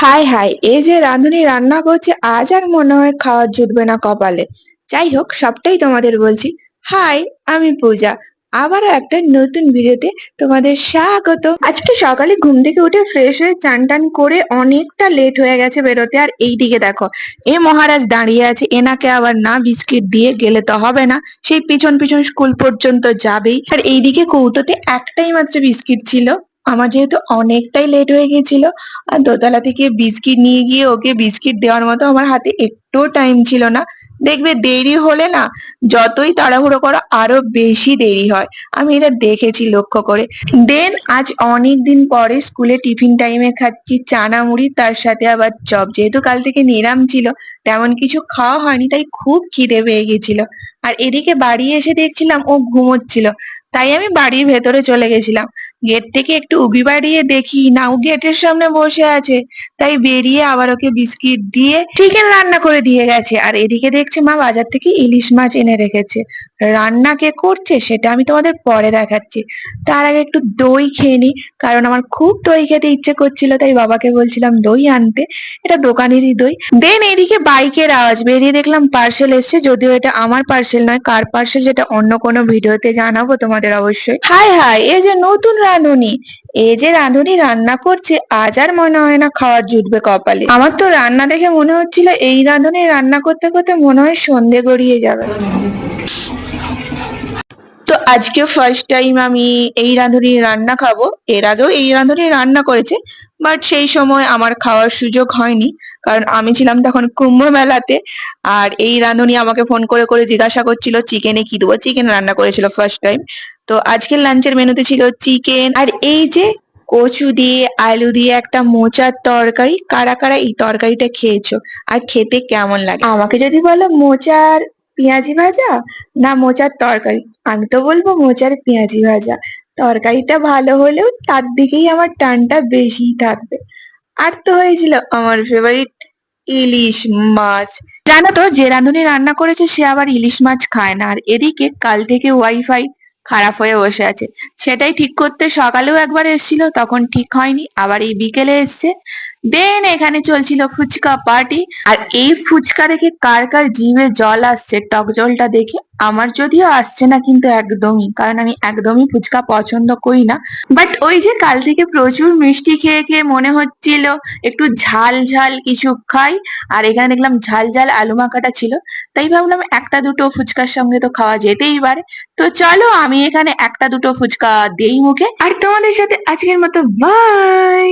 হায় হায়, এই যে রাঁধুনি রান্না করছে আজ আর মনে হয় খাওয়ার জুটবে না কপালে। যাই হোক, সবটাই তোমাদের বলছি। হাই, আমি পূজা। আবারও একটা নতুন ভিডিওতে তোমাদের স্বাগত। আজকে সকালে ঘুম থেকে উঠে ফ্রেশ হয়ে চান টান করে অনেকটা লেট হয়ে গেছে বেরোতে, আর এইদিকে দেখো, এ মহারাজ দাঁড়িয়ে আছে। এনাকে আবার না বিস্কিট দিয়ে গেলে তো হবে না, সেই পিছন পিছন স্কুল পর্যন্ত যাবেই। আর এইদিকে কৌটোতে একটাই মাত্র বিস্কিট ছিল। আমার যেহেতু অনেকটাই লেট হয়ে গেছিল, আর দোতলা থেকে বিস্কিট নিয়ে গিয়ে ওকে বিস্কিট দেওয়ার মতো আমার হাতে একটুও টাইম ছিল না। দেখবে দেরি হলে না, যতই তাড়াহুড়ো করো আরো বেশি দেরি হয়। আমি এটা দেখেছি লক্ষ্য করে। দেন আজ অনেক দিন পরে স্কুলে টিফিন টাইমে খাচ্ছি চানা মুড়ি, তার সাথে আবার চপ। যেহেতু কাল থেকে নিরাম ছিল, তেমন কিছু খাওয়া হয়নি, তাই খুব খিদে পেয়ে গেছিল। আর এদিকে বাড়ি এসে দেখছিলাম ও ঘুমোচ্ছিল, তাই আমি বাড়ির ভেতরে চলে গেছিলাম। গেট থেকে একটু উঁকি বাড়িয়ে দেখি না, ও গেটের সামনে বসে আছে। তাই বেরিয়ে আবার ওকে বিস্কিট দিয়ে চিকেন রান্না করে দিয়ে গেছে। আর এদিকে দেখছি মা বাজার থেকে ইলিশ মাছ এনে রেখেছে। রান্না কে করছে সেটা আমি তোমাদের পরে দেখাচ্ছি। তার আগে একটু দই খেয়ে নি, কারণ আমার খুব দই খেতে ইচ্ছে করছিল, তাই বাবাকে বলছিলাম দই আনতে। এটা দোকানেরই দই। দেন এদিকে বাইকের আওয়াজ, বেরিয়ে দেখলাম পার্সেল এসছে। যদিও এটা আমার পার্সেল নয়, কার পার্সেল যেটা অন্য কোনো ভিডিওতে জানাবো তোমাদের অবশ্যই। হাই হাই, এই যে নতুন রাঁধুনি, এই যে রাঁধুনি রান্না করছে আজ আর মনে হয় না খাওয়ার জুটবে কপালে। আমার তো রান্না দেখে মনে হচ্ছিল এই রাঁধুনি রান্না করতে করতে মনে হয় সন্ধে গড়িয়ে যাবে। তো আজকে ফার্স্ট টাইম আমি এই রাঁধুনির রান্না খাবো। এর আগেও এই রাঁধুনি রান্না করেছে, বাট সেই সময় আমার খাওয়ার সুযোগ হয়নি, কারণ আমি ছিলাম তখন কুম্ভ মেলাতে। আর এই রাঁধুনি আমাকে ফোন করে করে জিজ্ঞাসা করছিল চিকেনে কি দেবো। চিকেন রান্না করেছিল ফার্স্ট টাইম। তো আজকের লাঞ্চের মেনুতে ছিল চিকেন, আর এই যে কচু দিয়ে আলু দিয়ে একটা মোচার তরকারি। কারা কারা এই তরকারিটা খেয়েছো আর খেতে কেমন লাগে আমাকে যদি বলো, মোচার পেঁয়াজি ভাজা না মোচার তরকারি, আমি তো বলবো মোচার পেঁয়াজি ভাজা। তরকারিটা ভালো হলেও তার দিকেই আমার টানটা বেশি থাকবে। আর তো হয়েছিল আমার ফেভারিট ইলিশ মাছ। জানো তো, যে রাঁধুনি রান্না করেছে সে আবার ইলিশ মাছ খায় না। আর এদিকে কাল থেকে ওয়াইফাই খারাপ হয়ে বসে আছে, সেটাই ঠিক করতে সকালেও একবার এসেছিল, তখন ঠিক হয়নি, আবার এই বিকেলে এসছে। দেন এখানে চলছিল ফুচকা পার্টি। আর এই ফুচকা দেখে কার কার জিভে জল আসছে, টক জলটা দেখে। আমার যদিও আসছে না কিন্তু একদমই, কারণ আমি একদমই ফুচকা পছন্দ করি না। বাট ওই যে কাল থেকে প্রচুর মিষ্টি খেয়ে খেয়ে মনে হচ্ছিল একটু ঝাল ঝাল কিছু খাই। আর এখানে দেখলাম ঝাল ঝাল আলু মাখাটা ছিল, তাই ভাবলাম একটা দুটো ফুচকার সঙ্গে তো খাওয়া যেতেই পারে। তো চলো আমি এখানে একটা দুটো ফুচকা দেই মুখে, আর তোমাদের সাথে আজকের মতো বাই।